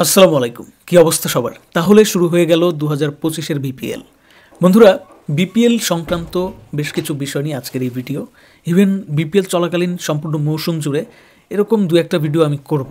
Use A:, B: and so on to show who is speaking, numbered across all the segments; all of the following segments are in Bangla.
A: আসসালামু আলাইকুম, কি অবস্থা সবার? তাহলে শুরু হয়ে গেল 2025-এর বিপিএল। বন্ধুরা, বিপিএল সংক্রান্ত বেশ কিছু বিষয় নিয়ে আজকের এই ভিডিও। ইভেন বিপিএল চলাকালীন সম্পূর্ণ মৌসুম জুড়ে এরকম দু একটা ভিডিও আমি করব,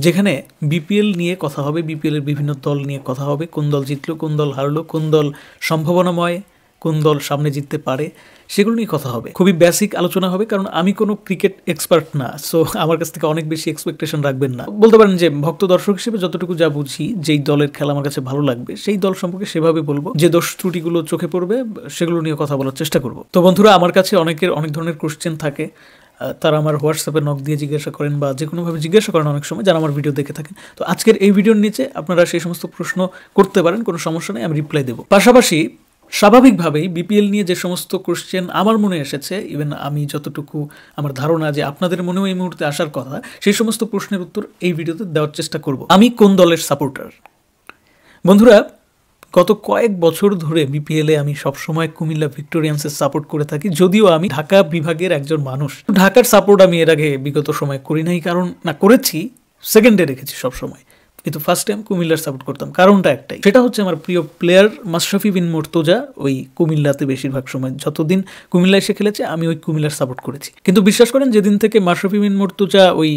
A: যেখানে বিপিএল নিয়ে কথা হবে, বিপিএলের বিভিন্ন দল নিয়ে কথা হবে, কোন দল জিতলো, কোন দল হারলো, কোন দল সম্ভাবনাময়, কোন দল সামনে জিততে পারে, সেগুলো নিয়ে কথা হবে। খুবই বেসিক আলোচনা হবে, কারণ আমি কোনো ক্রিকেট এক্সপার্ট না। সো আমার কাছ থেকে অনেক বেশি এক্সপেকটেশন রাখবেন না। বলতে পারেন যে ভক্ত দর্শক হিসেবে যতটুকু যা বুঝি, যেই দলের খেলা আমার কাছে ভালো লাগবে সেই দল সম্পর্কে সেভাবে বলবো। যে দোষ ত্রুটিগুলো চোখে পড়বে সেগুলো নিয়ে কথা বলার চেষ্টা করব। তো বন্ধুরা, আমার কাছে অনেকের অনেক ধরনের কোশ্চেন থাকে। তারা আমার হোয়াটসঅ্যাপে নক দিয়ে জিজ্ঞাসা করেন বা যে কোনোভাবে জিজ্ঞাসা করেন অনেক সময়, যারা আমার ভিডিও দেখে থাকেন। তো আজকের এই ভিডিওর নিচে আপনারা সেই সমস্ত প্রশ্ন করতে পারেন, কোনো সমস্যা নেই, আমি রিপ্লাই দেবো। পাশাপাশি স্বাভাবিকভাবেই বিপিএল নিয়ে যে সমস্ত কোশ্চেন আমার মনে এসেছে, ইভেন আমি যতটুকু আমার ধারণা যে আপনাদের মনেও এই মুহূর্তে আসার কথা, সেই সমস্ত প্রশ্নের উত্তর এই ভিডিওতে দেওয়ার চেষ্টা করব। আমি কোন দলের সাপোর্টার? বন্ধুরা, গত কয়েক বছর ধরে বিপিএলে আমি সবসময় কুমিল্লা ভিক্টোরিয়ান্সের সাপোর্ট করে থাকি, যদিও আমি ঢাকা বিভাগের একজন মানুষ। ঢাকার সাপোর্ট আমি এর আগে বিগত সময় করি নাই, কারণ না করেছি সেকেন্ডে রেখেছি সবসময়, কিন্তু ফার্স্ট টাইম কুমিল্লার সাপোর্ট করতাম। কারণটা একটাই, সেটা হচ্ছে আমার প্রিয় প্লেয়ার মাশরাফি বিন মুর্তজা ওই কুমিল্লাতে বেশিরভাগ সময় যতদিন কুমিল্লা এসে খেলেছে আমি ওই কুমিল্লার সাপোর্ট করেছি। কিন্তু বিশ্বাস করেন, যেদিন থেকে মাশরাফি বিন মুর্তজা ওই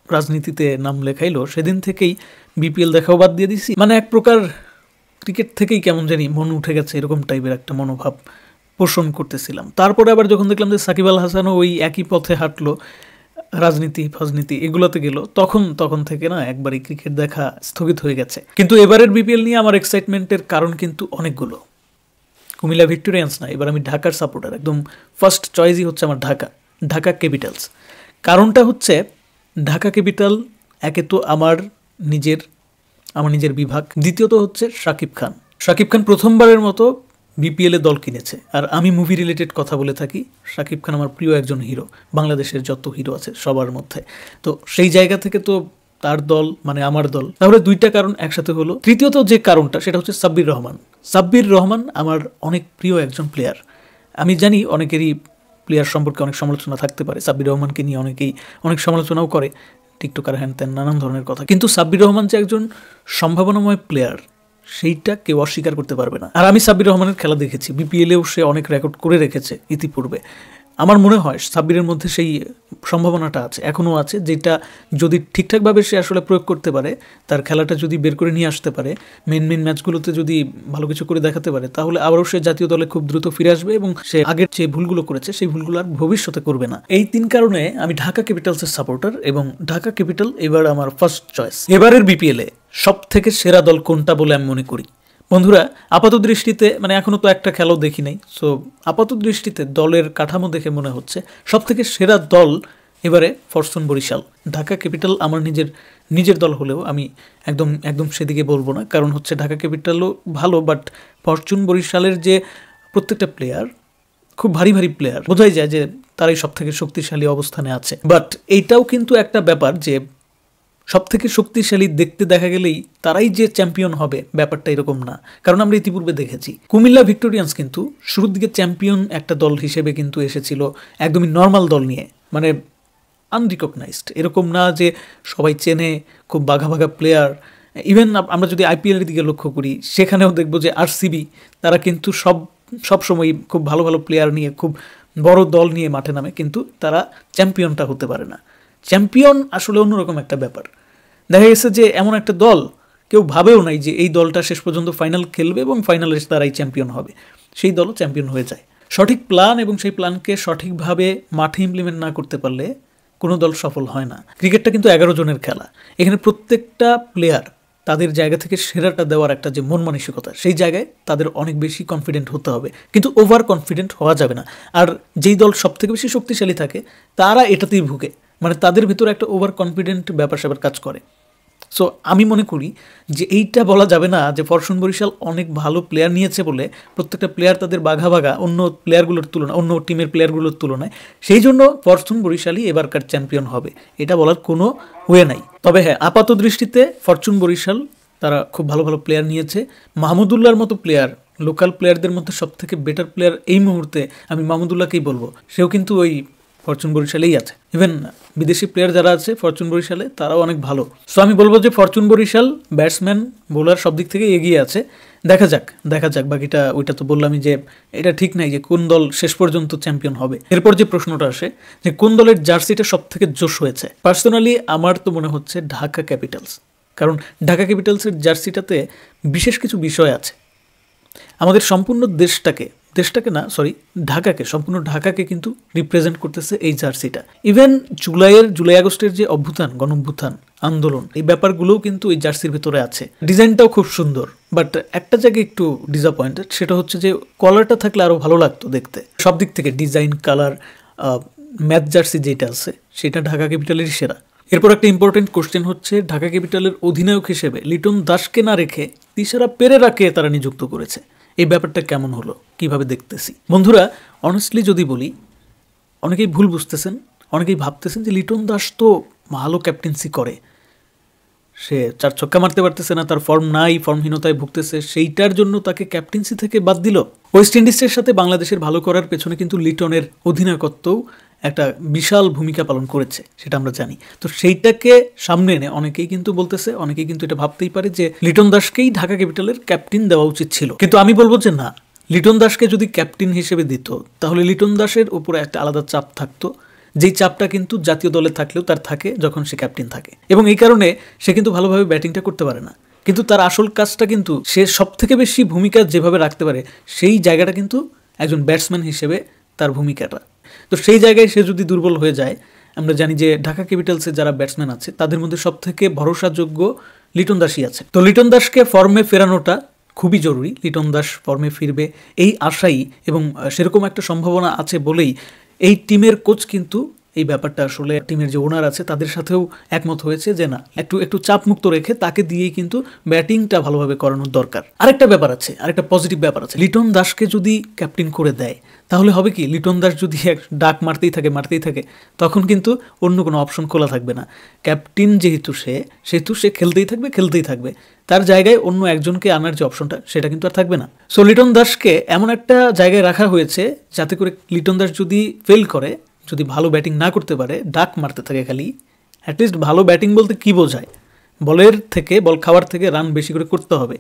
A: রাজনীতিতে নাম লেখাইলো সেদিন থেকেই বিপিএল দেখাও বাদ দিয়ে দিছি। মানে এক প্রকার ক্রিকেট থেকেই কেমন জানি মন উঠে গেছে, এরকম টাইপের একটা মনোভাব পোষণ করতেছিলাম। তারপরে আবার যখন দেখলাম যে সাকিব আল হাসানও ওই একই পথে হাঁটলো, রাজনীতি ফাজনীতি এগুলোতে গেল, তখন থেকে না একবারই ক্রিকেট দেখা স্থগিত হয়ে গেছে। কিন্তু এবারের বিপিএল নিয়ে আমার এক্সাইটমেন্টের কারণ কিন্তু অনেকগুলো। কুমিল্লা ভিক্টোরিয়ান্স না, এবার আমি ঢাকার সাপোর্টার। একদম ফার্স্ট চয়েসই হচ্ছে আমার ঢাকা ক্যাপিটালস। কারণটা হচ্ছে ঢাকা ক্যাপিটাল একে তো আমার নিজের বিভাগ, দ্বিতীয়ত হচ্ছে শাকিব খান প্রথমবারের মতো বিপিএলে দল কিনেছে। আর আমি মুভি রিলেটেড কথা বলে থাকি, শাকিব খান আমার প্রিয় একজন হিরো, বাংলাদেশের যত হিরো আছে সবার মধ্যে। তো সেই জায়গা থেকে তো তার দল মানে আমার দল, তাহলে দুইটা কারণ একসাথে হলো। তৃতীয়ত যে কারণটা, সেটা হচ্ছে সাব্বির রহমান আমার অনেক প্রিয় একজন প্লেয়ার। আমি জানি অনেকেরই প্লেয়ার সম্পর্কে অনেক সমালোচনা থাকতে পারে, সাব্বির রহমানকে নিয়ে অনেকেই অনেক সমালোচনাও করে, টিকটকার হ্যান ত্যান নানান ধরনের কথা। কিন্তু সাব্বির রহমান যে একজন সম্ভাবনাময় প্লেয়ার, সেইটা কেউ অস্বীকার করতে পারবে না। আর আমি সাব্বির রহমানের খেলা দেখেছি, বিপিএলেও সে অনেক রেকর্ড করে রেখেছে ইতিপূর্বে। আমার মনে হয় সাব্বিরের মধ্যে সেই সম্ভাবনাটা আছে, এখনও আছে, যেটা যদি ঠিকঠাকভাবে সে আসলে প্রয়োগ করতে পারে, তার খেলাটা যদি বের করে নিয়ে আসতে পারে, মেন ম্যাচগুলোতে যদি ভালো কিছু করে দেখাতে পারে, তাহলে আবারও সে জাতীয় দলে খুব দ্রুত ফিরে আসবে এবং সে আগের যে ভুলগুলো করেছে সেই ভুলগুলো আর ভবিষ্যতে করবে না। এই তিন কারণে আমি ঢাকা ক্যাপিটালসের সাপোর্টার এবং ঢাকা ক্যাপিটাল এবার আমার ফার্স্ট চয়েস। এবারের বিপিএলে সব থেকে সেরা দল কোনটা বলে আমি মনে করি? বন্ধুরা, আপাত দৃষ্টিতে, মানে এখনও তো একটা খেলাও দেখি নাই, সো আপাত দৃষ্টিতে দলের কাঠামো দেখে মনে হচ্ছে সব থেকে সেরা দল এবারে ফরচুন বরিশাল। ঢাকা ক্যাপিটাল আমার নিজের দল হলেও আমি একদম সেদিকে বলবো না, কারণ হচ্ছে ঢাকা ক্যাপিটালও ভালো, বাট ফরচুন বরিশালের যে প্রত্যেকটা প্লেয়ার খুব ভারী প্লেয়ার, বোঝাই যায় যে তারাই সব থেকে শক্তিশালী অবস্থানে আছে। বাট এইটাও কিন্তু একটা ব্যাপার যে সব থেকে শক্তিশালী দেখতে দেখা গেলেই তারাই যে চ্যাম্পিয়ন হবে, ব্যাপারটা এরকম না। কারণ আমরা ইতিপূর্বে দেখেছি কুমিল্লা ভিক্টোরিয়ান্স কিন্তু শুরুর দিকে চ্যাম্পিয়ন একটা দল হিসেবে কিন্তু এসেছিল একদমই নর্মাল দল নিয়ে, মানে আনরিকগনাইজড, এরকম না যে সবাই চেনে, খুব বাঘা প্লেয়ার। ইভেন আমরা যদি আইপিএলের দিকে লক্ষ্য করি, সেখানেও দেখবো যে আরসিবি তারা কিন্তু সবসময় খুব ভালো প্লেয়ার নিয়ে, খুব বড় দল নিয়ে মাঠে নামে, কিন্তু তারা চ্যাম্পিয়নটা হতে পারে না। চ্যাম্পিয়ন আসলে অন্যরকম একটা ব্যাপার। দেখা গেছে যে এমন একটা দল কেউ ভাবেও নাই যে এই দলটা শেষ পর্যন্ত ফাইনাল খেলবে এবং ফাইনালে তারাই চ্যাম্পিয়ন হবে, সেই দলও চ্যাম্পিয়ন হয়ে যায়। সঠিক প্ল্যান এবং সেই প্ল্যানকে সঠিকভাবে মাঠে ইমপ্লিমেন্ট না করতে পারলে কোনো দল সফল হয় না। ক্রিকেটটা কিন্তু 11 জনের খেলা, এখানে প্রত্যেকটা প্লেয়ার তাদের জায়গা থেকে সেরাটা দেওয়ার একটা যে মন মানসিকতা, সেই জায়গায় তাদের অনেক বেশি কনফিডেন্ট হতে হবে, কিন্তু ওভার কনফিডেন্ট হওয়া যাবে না। আর যেই দল সব থেকে বেশি শক্তিশালী থাকে তারা এটাতেই ভুগে, মানে তাদের ভিতরে একটা ওভার কনফিডেন্ট ব্যাপার কাজ করে। সো আমি মনে করি যে এইটা বলা যাবে না যে ফরচুন বরিশাল অনেক ভালো প্লেয়ার নিয়েছে বলে প্রত্যেকটা প্লেয়ার তাদের বাঘা অন্য প্লেয়ারগুলোর তুলনায়, অন্য টিমের প্লেয়ারগুলোর তুলনায়, সেই জন্য ফরচুন বরিশালই এবারকার চ্যাম্পিয়ন হবে, এটা বলার কোনো ওয়ে নাই। তবে হ্যাঁ, আপাত দৃষ্টিতে ফরচুন বরিশাল তারা খুব ভালো প্লেয়ার নিয়েছে। মাহমুদুল্লাহর মতো প্লেয়ার, লোকাল প্লেয়ারদের মধ্যে সব থেকে বেটার প্লেয়ার এই মুহূর্তে আমি মাহমুদুল্লাহকেই বলবো। সেও কিন্তু ওই ফরচুন বরিশালেই আছে। ইভেন বিদেশি প্লেয়ার যারা আছে ফরচুন বরিশালে তারাও অনেক ভালো। সো আমি বলবো যে ফরচুন বরিশাল ব্যাটসম্যান বোলার সব দিক থেকে এগিয়ে আছে। দেখা যাক বাকিটা ওইটা তো বললামই যে এটা ঠিক নাই যে কোন দল শেষ পর্যন্ত চ্যাম্পিয়ন হবে। এরপর যে প্রশ্নটা আসে যে কোন দলের জার্সিটা সব থেকে জোশ হয়েছে, পার্সোনালি আমার তো মনে হচ্ছে ঢাকা ক্যাপিটালস। কারণ ঢাকা ক্যাপিটালসের জার্সিটাতে বিশেষ কিছু বিষয় আছে। আমাদের সম্পূর্ণ সম্পূর্ণ ঢাকাকে কিন্তু রিপ্রেজেন্ট করতেছে এই জার্সিটা। ইভেন জুলাই আগস্টের যে গণ অভ্যুত্থান আন্দোলন, এই ব্যাপারগুলোও কিন্তু এই জার্সির ভিতরে আছে। ডিজাইনটাও খুব সুন্দর, বাট একটা জায়গায় একটু ডিসঅ্যাপয়েন্টেড, সেটা হচ্ছে যে কলারটা থাকলে আরও ভালো লাগতো দেখতে। সব দিক থেকে ডিজাইন, কালার, ম্যাচ জার্সি যেটা আছে সেটা ঢাকা ক্যাপিটালেরই সেরা। এরপর একটা ইম্পর্টেন্ট কোশ্চেন হচ্ছে ঢাকা ক্যাপিটালের অধিনায়ক হিসেবে লিটন দাসকে না রেখে তিশারা পেরেরাকে তারা নিযুক্ত করেছে। এই ব্যাপারটা কেমন হলো, কিভাবে দেখতেছি? বন্ধুরা, অনেস্টলি যদি বলি, অনেকেই ভুল বুঝতেছেন, অনেকেই ভাবতেছেন যে লিটন দাস তো ভালো ক্যাপ্টেন্সি করে, সে 4 ছক্কা মারতে পারতেছে না, তার ফর্মহীনতায় ভুগতেছে, সেইটার জন্য তাকে ক্যাপ্টেন্সি থেকে বাদ দিল। ওয়েস্ট ইন্ডিজের সাথে বাংলাদেশের ভালো করার পেছনে কিন্তু লিটনের অধিনায়কত্বও একটা বিশাল ভূমিকা পালন করেছে, সেটা আমরা জানি। তো সেইটাকে সামনে এনে অনেকেই কিন্তু এটা ভাবতেই পারে যে লিটন দাসকেই ঢাকা ক্যাপিটালের ক্যাপ্টেন দেওয়া উচিত ছিল। কিন্তু আমি বলবো যে না, লিটন দাসকে যদি ক্যাপ্টেন হিসেবে দিত তাহলে লিটন দাসের উপরে একটা আলাদা চাপ থাকতো, যেই চাপটা কিন্তু জাতীয় দলে থাকলেও তার থাকে যখন সে ক্যাপ্টেন থাকে। এবং এই কারণে সে কিন্তু ভালোভাবে ব্যাটিংটা করতে পারে না, কিন্তু তার আসল কাজটা কিন্তু সে সব থেকে বেশি ভূমিকা যেভাবে রাখতে পারে সেই জায়গাটা কিন্তু একজন ব্যাটসম্যান হিসেবে তার ভূমিকাটা। তো সেই জায়গায় সে যদি দুর্বল হয়ে যায়, আমরা জানি যে ঢাকা ক্যাপিটালসে যারা ব্যাটসম্যান আছে তাদের মধ্যে সব থেকে ভরসাযোগ্য লিটন দাসই আছে। তো লিটন দাসকে ফর্মে ফেরানোটা খুবই জরুরি। লিটন দাস ফর্মে ফিরবে এই আশাই এবং সেরকম একটা সম্ভাবনা আছে বলেই এই টিমের কোচ কিন্তু এই ব্যাপারটা আসলে টিমের যে ওনার আছে তাদের সাথেও একমত হয়েছে যে না, একটু চাপমুক্ত রেখে তাকে দিয়েই কিন্তু ব্যাটিংটা ভালোভাবে করানোর দরকার। আরেকটা পজিটিভ ব্যাপার আছে, লিটন দাসকে যদি ক্যাপ্টেন করে দেয় তাহলে হবে কি, লিটন দাস যদি ডাক মারতেই থাকে তখন কিন্তু অন্য কোনো অপশন খোলা থাকবে না। ক্যাপ্টেন যেহেতু সে খেলতেই থাকবে, তার জায়গায় অন্য একজনকে আনার যে অপশনটা সেটা কিন্তু আর থাকবে না। সো লিটন দাসকে এমন একটা জায়গায় রাখা হয়েছে যাতে করে লিটন দাস যদি ফেল করে, যদি ভালো ব্যাটিং না করতে পারে, ডাক মারতে থাকে খালি, অ্যাটলিস্ট ভালো ব্যাটিং বলতে কী বোঝায়, বল খাওয়ার থেকে রান বেশি করে করতে হবে,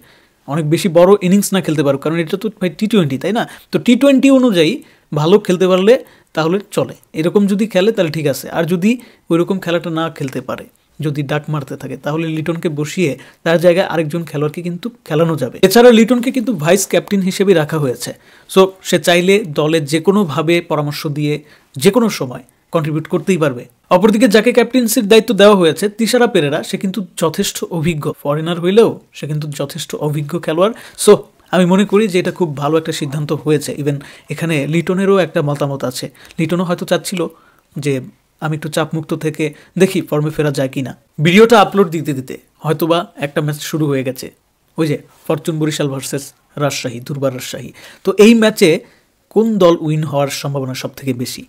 A: অনেক বেশি বড় ইনিংস না খেলতে পারো, কারণ এটা তো ভাই T20, তাই না? তো T20 অনুযায়ী ভালো খেলতে পারলে তাহলে চলে, এরকম যদি খেলে তাহলে ঠিক আছে। আর যদি ওইরকম খেলাটা না খেলতে পারে, যদি ডাক মারতে থাকে, তাহলে লিটনকে বসিয়ে তার জায়গায় আরেকজন খেলোয়াড়কে কিন্তু খেলানো যাবে। এছাড়া লিটনকে কিন্তু ভাইস ক্যাপ্টেন হিসেবে রাখা হয়েছে। সো সে চাইলে দলে যে কোনোভাবে পরামর্শ দিয়ে যে কোনো সময় কন্ট্রিবিউট করতেই পারবে। অপরদিকে যাকে ক্যাপ্টেন্সির দায়িত্ব দেওয়া হয়েছে তিশারা পেরেরা, সে কিন্তু যথেষ্ট অভিজ্ঞ, ফরেনার হইলেও সে কিন্তু যথেষ্ট অভিজ্ঞ খেলোয়াড়। সো আমি মনে করি যে এটা খুব ভালো একটা সিদ্ধান্ত হয়েছে। ইভেন এখানে লিটনেরও একটা মতামত আছে, লিটনও হয়তো চাচ্ছিল যে আমি একটু চাপমুক্ত থেকে দেখি ফর্মে ফেরা যায় কি না। ভিডিওটা আপলোড দিতে হয়তোবা একটা ম্যাচ শুরু হয়ে গেছে, ওই যে ফরচুন বরিশাল ভার্সেস রাজশাহী, দুর্বার রাজশাহী। তো এই ম্যাচে কোন দল উইন হওয়ার সম্ভাবনা সব থেকে বেশি?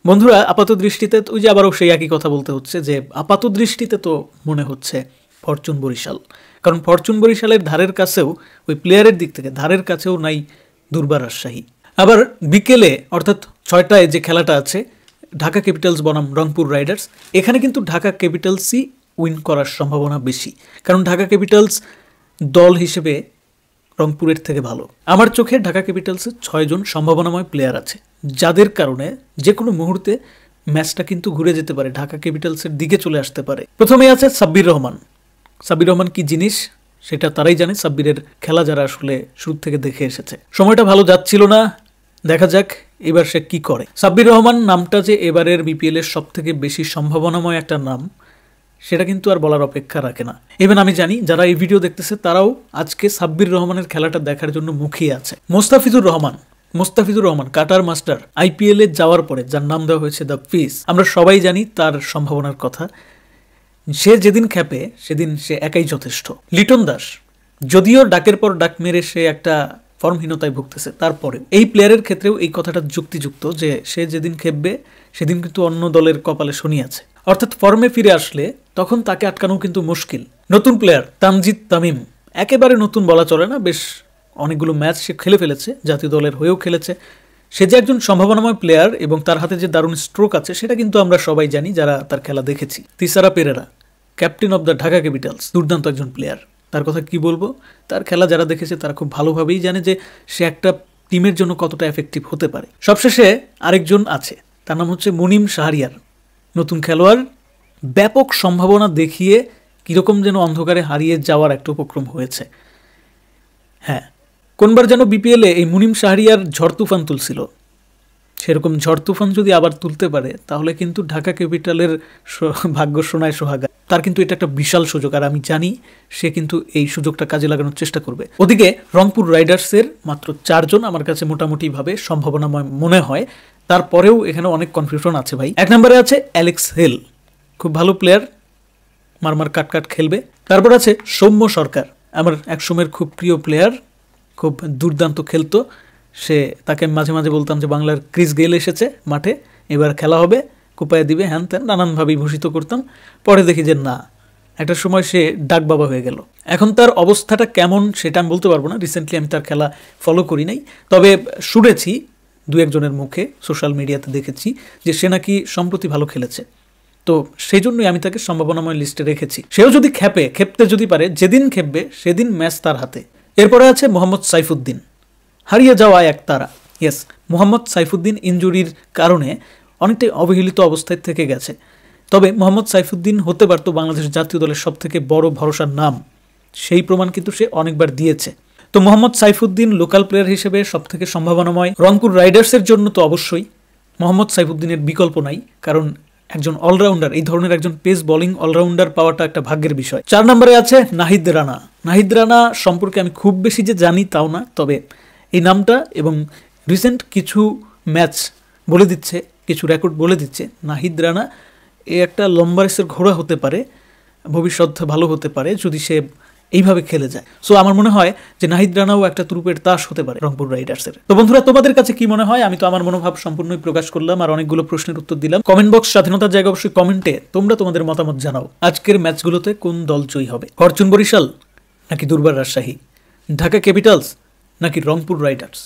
A: বন্ধুরা, আপাত দৃষ্টিতে ওই যে আবারও সেই একই কথা বলতে হচ্ছে যে আপাত দৃষ্টিতে তো মনে হচ্ছে ফরচুন বরিশাল, কারণ ফরচুন বরিশালের ধারের কাছেও, ওই প্লেয়ারের দিক থেকে ধারের কাছেও নাই দুর্বার রাজশাহী। আবার বিকেলে অর্থাৎ 6টায় যে খেলাটা আছে ঢাকা ক্যাপিটালস বনাম রংপুর রাইডার্স, এখানে কিন্তু ঢাকা ক্যাপিটালসই উইন করার সম্ভাবনা বেশি, কারণ ঢাকা ক্যাপিটালস দল হিসেবে রংপুরের থেকে ভালো। আমার চোখে ঢাকা ক্যাপিটালসের 6 জন সম্ভাবনাময় প্লেয়ার আছে, যাদের কারণে যে কোনো মুহূর্তে ম্যাচটা কিন্তু ঘুরে যেতে পারে, ঢাকা ক্যাপিটালসের দিকে চলে আসতে পারে। প্রথমেই আছে সাব্বির রহমান কি জিনিস সেটা তারাই জানে, সাব্বিরের খেলা যারা আসলে শুরু থেকে দেখে এসেছে। সময়টা ভালো যাচ্ছিল না, দেখা যাক এবার সে কি করে। সাব্বির রহমান নামটা যে এবারের বিপিএল এর সব থেকে বেশি সম্ভাবনাময় একটা নাম, সেটা কিন্তু আর বলার অপেক্ষা রাখে না। ইভেন আমি জানি যারা এই ভিডিও দেখতেছে তারাও আজকে সাব্বির রহমানের খেলাটা দেখার জন্য মুখিয়ে আছে। Mustafizur Rahman cutter master, IPL এ যাওয়ার পরে যার নাম দেওয়া হয়েছে দ্য ফিস, আমরা সবাই জানি তার সম্ভাবনার কথা। সে যেদিন খেপে সেদিন সে একাই যথেষ্ট। লিটন দাস যদিও ডাকের পর ডাক মেরে সে একটা ফর্মহীনতায় ভুগতেছে, তারপরে এই প্লেয়ারের ক্ষেত্রেও এই কথাটা যুক্তিযুক্ত যে সে যেদিন খেপবে সেদিন কিন্তু অন্য দলের কপালে শনি আছে, অর্থাৎ ফর্মে ফিরে আসলে তখন তাকে আটকানো কিন্তু মুশকিল। নতুন প্লেয়ার তানজিদ তামিম, একেবারে নতুন বলা চলে না, বেশ অনেকগুলো ম্যাচ সে খেলে ফেলেছে, জাতীয় দলের হয়েও খেলেছে, সে যে একজন সম্ভাবনাময় প্লেয়ার এবং তার হাতে যে দারুণ স্ট্রোক আছে সেটা কিন্তু আমরা সবাই জানি যারা তার খেলা দেখেছি। Thisara Perera, captain of the Dhaka capitals, দুর্দান্ত একজন প্লেয়ার। তার কথা কি বলবো, তার খেলা যারা দেখেছে তারা খুব ভালোভাবেই জানে যে সে একটা টিমের জন্য কতটা এফেক্টিভ হতে পারে। সবশেষে আরেকজন আছে, তার নাম হচ্ছে মুনিম শাহরিয়ার, নতুন খেলোয়াড়, ব্যাপক সম্ভাবনা দেখিয়ে কীরকম যেন অন্ধকারে হারিয়ে যাওয়ার একটা উপক্রম হয়েছে। হ্যাঁ, কোনবার যেন বিপিএলে এই মুনিম শাহরিয়ার ঝড় তুফান তুলছিল, সেরকম ঝড় তুফান যদি আবার তুলতে পারে তাহলে কিন্তু ঢাকা ক্যাপিটালের ভাগ্য সোনায় সোহাগা। তার কিন্তু এটা একটা বিশাল সুযোগ, আর আমি জানি সে কিন্তু এই সুযোগটা কাজে লাগানোর চেষ্টা করবে। ওদিকে রংপুর রাইডার্সের মাত্র 4 জন আমার কাছে মোটামুটিভাবে সম্ভাবনাময় মনে হয়, তারপরেও এখানে অনেক কনফিউশন আছে ভাই। 1 নম্বরে আছে অ্যালেক্স হেল, খুব ভালো প্লেয়ার, মারমার কাট খেলবে। তারপর আছে সৌম্য সরকার, আমার একসময়ের খুব প্রিয় প্লেয়ার, খুব দুর্দান্ত খেলতো সে। তাকে মাঝে মাঝে বলতাম যে বাংলার ক্রিস গেইল এসেছে মাঠে, এবার খেলা হবে, কোপায় দিবে, হ্যান ত্যান নানানভাবেই ভূষিত করতাম। পরে দেখি যে না, একটা সময় সে ডাক বাবা হয়ে গেল। এখন তার অবস্থাটা কেমন সেটা আমি বলতে পারবো না, রিসেন্টলি আমি তার খেলা ফলো করি নাই, তবে শুনেছি 2-1 জনের মুখে, সোশ্যাল মিডিয়াতে দেখেছি যে সে নাকি সম্প্রতি ভালো খেলেছে। তো সেই জন্যই আমি তাকে সম্ভাবনাময় লিস্টে রেখেছি। সেও যদি খেপতে যদি পারে, যেদিন খেপবে সেদিন ম্যাচ তার হাতে। এরপরে আছে মোহাম্মদ সাইফুদ্দিন, হারিয়ে যাওয়া এক তারা। ইয়েস, মোহাম্মদ সাইফুদ্দিন ইনজুরির কারণে অনেকটাই অবহেলিত অবস্থায় থেকে গেছে, তবে মোহাম্মদ সাইফুদ্দিন হতে পারত বাংলাদেশ জাতীয় দলের সবথেকে বড় ভরসার নাম, সেই প্রমাণ কিন্তু সে অনেকবার দিয়েছে। তো মোহাম্মদ সাইফুদ্দিন লোকাল প্লেয়ার হিসেবে সবথেকে সম্ভাবনাময়। রংপুর রাইডার্সের জন্য তো অবশ্যই মোহাম্মদ সাইফুদ্দিনের বিকল্প নাই, কারণ একজন অলরাউন্ডার, এই ধরনের একজন পেস বোলিং অলরাউন্ডার পাওয়াটা একটা ভাগ্যের বিষয়। 4 নম্বরে আছে নাহিদ রানা। নাহিদ রানা সম্পর্কে আমি খুব বেশি যে জানি তাও না, তবে এই নামটা এবং রিসেন্ট কিছু ম্যাচ বলে দিচ্ছে, কিছু রেকর্ড বলে দিচ্ছে নাহিদ রানা এ একটা লম্বা রেসের ঘোড়া হতে পারে, ভবিষ্যৎ ভালো হতে পারে যদি সে এইভাবে খেলে যায়। সো আমার মনে হয় যে নাহিদ রানাও একটা তুরুপের তাস হতে পারে রংপুর রাইডার্সের। তো বন্ধুরা, তোমাদের কাছে কি মনে হয়? আমি তো আমার মনোভাব সম্পূর্ণই প্রকাশ করলাম আর অনেকগুলো প্রশ্নের উত্তর দিলাম। কমেন্ট বক্স স্বাধীনতার জায়গা, অবশ্যই কমেন্টে তোমরা তোমাদের মতামত জানাও। আজকের ম্যাচগুলোতে কোন দল জয়ী হবে? ফরচুন বরিশাল নাকি দুর্বার রাজশাহী? ঢাকা ক্যাপিটালস নাকি রংপুর রাইডার্স?